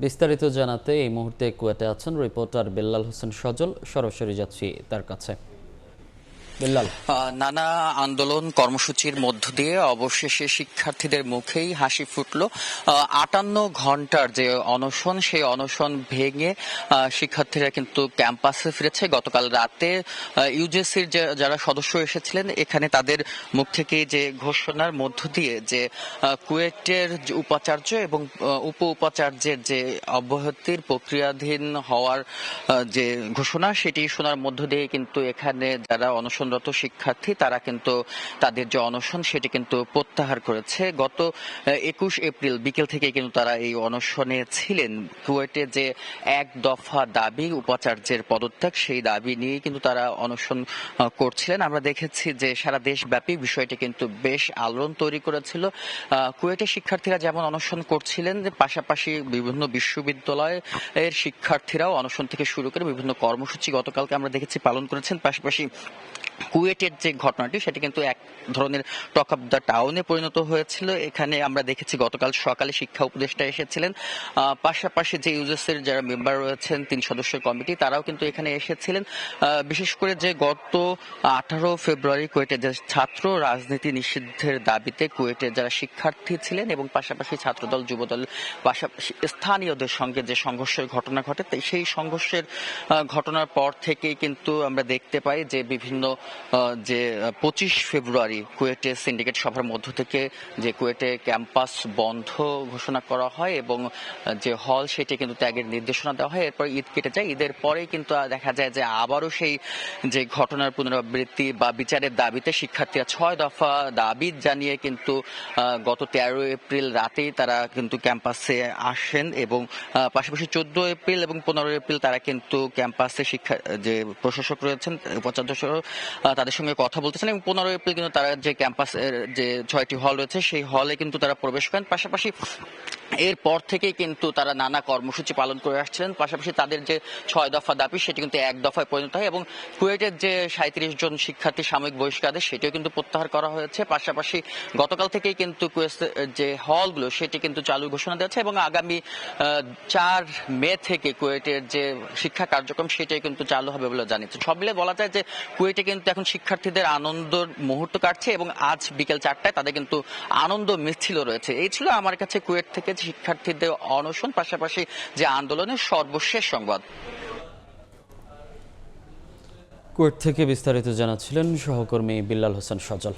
বিস্তারিত জানাতে এই মুহূর্তে কুয়েটে আছেন রিপোর্টার বেল্লাল হোসেন সজল। সরাসরি যাচ্ছি তার কাছে। বেল্লাল, নানা আন্দোলন কর্মসূচির মধ্য দিয়ে অবশেষে শিক্ষার্থীদের মুখেই হাসি ফুটল। ৫৮ ঘন্টার যে অনশন, সেই অনশন ভেঙে শিক্ষার্থীরা কিন্তু ক্যাম্পাসে ফিরেছে। গতকাল রাতে ইউজিসির যারা সদস্য এসেছিলেন এখানে, তাদের মুখ থেকে যে ঘোষণার মধ্য দিয়ে যে কুয়েটের উপাচার্য এবং উপ উপাচার্যের যে অব্যাহতির প্রক্রিয়াধীন হওয়ার যে ঘোষণা, সেটি শোনার মধ্য দিয়ে কিন্তু এখানে যারা অনশনরত শিক্ষার্থী তারা কিন্তু তাদের যে অনশন সেটি কিন্তু প্রত্যাহার করেছে। গত ২১ এপ্রিল বিকেল থেকে কিন্তু তারা এই অনশনে ছিলেন। কুয়েটে যে এক দফা দাবি উপাচার্যের পদত্যাগ, সেই দাবি নিয়ে কিন্তু তারা অনশন করছিলেন। আমরা দেখেছি যে সারা দেশব্যাপী বিষয়টি কিন্তু বেশ আলোড়ন তৈরি করেছিল। কুয়েটের শিক্ষার্থীরা যেমন অনশন করছিলেন, পাশাপাশি বিভিন্ন বিশ্ববিদ্যালয়ের শিক্ষার্থীরাও অনশন থেকে শুরু করে বিভিন্ন কর্মসূচি গতকালকে আমরা দেখেছি পালন করেছেন। পাশাপাশি কুয়েটের যে ঘটনাটি, সেটি কিন্তু এক ধরনের টক অফ দ্য টাউনে পরিণত হয়েছিল। এখানে আমরা দেখেছি গতকাল সকালে শিক্ষা উপদেষ্টা এসেছিলেন, পাশাপাশি যে ইউজিসির যারা মেম্বার রয়েছেন ৩ সদস্যের কমিটি, তারাও কিন্তু এখানে এসেছিলেন। বিশেষ করে যে গত ১৮ ফেব্রুয়ারি কুয়েটের যে ছাত্র রাজনীতি নিষিদ্ধের দাবিতে কুয়েটের যারা শিক্ষার্থী ছিলেন এবং পাশাপাশি ছাত্রদল যুবদল পাশাপাশি স্থানীয়দের সঙ্গে যে সংঘর্ষের ঘটনা ঘটে, সেই সংঘর্ষের ঘটনার পর থেকেই কিন্তু আমরা দেখতে পাই যে বিভিন্ন যে ২৫ ফেব্রুয়ারি কুয়েটে সিন্ডিকেট সভার মধ্য থেকে যে কুয়েটে ক্যাম্পাস বন্ধ ঘোষণা করা হয় এবং যে হল সেটি কিন্তু ত্যাগের নির্দেশনা দেওয়া হয়। এরপর ঈদ কেটে যায়। ঈদের পরেই কিন্তু দেখা যায় যে আবারও সেই যে ঘটনার পুনরাবৃত্তি বা বিচারের দাবিতে শিক্ষার্থীরা ৬ দফা দাবি জানিয়ে কিন্তু গত ১৩ এপ্রিল রাতেই তারা কিন্তু ক্যাম্পাসে আসেন এবং পাশাপাশি ১৪ এপ্রিল এবং ১৫ এপ্রিল তারা কিন্তু ক্যাম্পাসে শিক্ষা যে প্রশাসক রয়েছেন, উপাচার্য সহ তাদের সঙ্গে কথা বলতেছেন এবং ১৫ এপ্রিল কিন্তু তারা যে ক্যাম্পাসের যে ৬টি হল রয়েছে সেই হলে কিন্তু তারা প্রবেশ করেন। পাশাপাশি এরপর থেকেই কিন্তু তারা নানা কর্মসূচি পালন করে আসছিলেন। পাশাপাশি তাদের যে ৬ দফা দাবি সেটি কিন্তু এক দফায় পরিণত হয় এবং কুয়েটের যে ৩৭ জন শিক্ষার্থী সাময়িক বহিষ্কার, সেটিও কিন্তু প্রত্যাহার করা হয়েছে। পাশাপাশি গতকাল থেকেই কিন্তু যে হলগুলো সেটি কিন্তু চালু ঘোষণা দিয়েছে এবং আগামী ৪ মে থেকে কুয়েটের যে শিক্ষা কার্যক্রম সেটাই কিন্তু চালু হবে বলে জানিয়েছে। সব মিলে বলা যায় যে কুয়েটে কিন্তু এখন শিক্ষার্থীদের আনন্দের মুহূর্ত কাটছে এবং আজ বিকেল ৪টায় তাদের কিন্তু আনন্দ মিছিল রয়েছে। এই ছিল আমার কাছে কুয়েট থেকে শিক্ষার্থীদের অনশন পাশাপাশি যে আন্দোলনের সর্বশেষ সংবাদ। কুয়েট থেকে বিস্তারিত জানাচ্ছিলেন সহকর্মী বেল্লাল হোসেন সজল।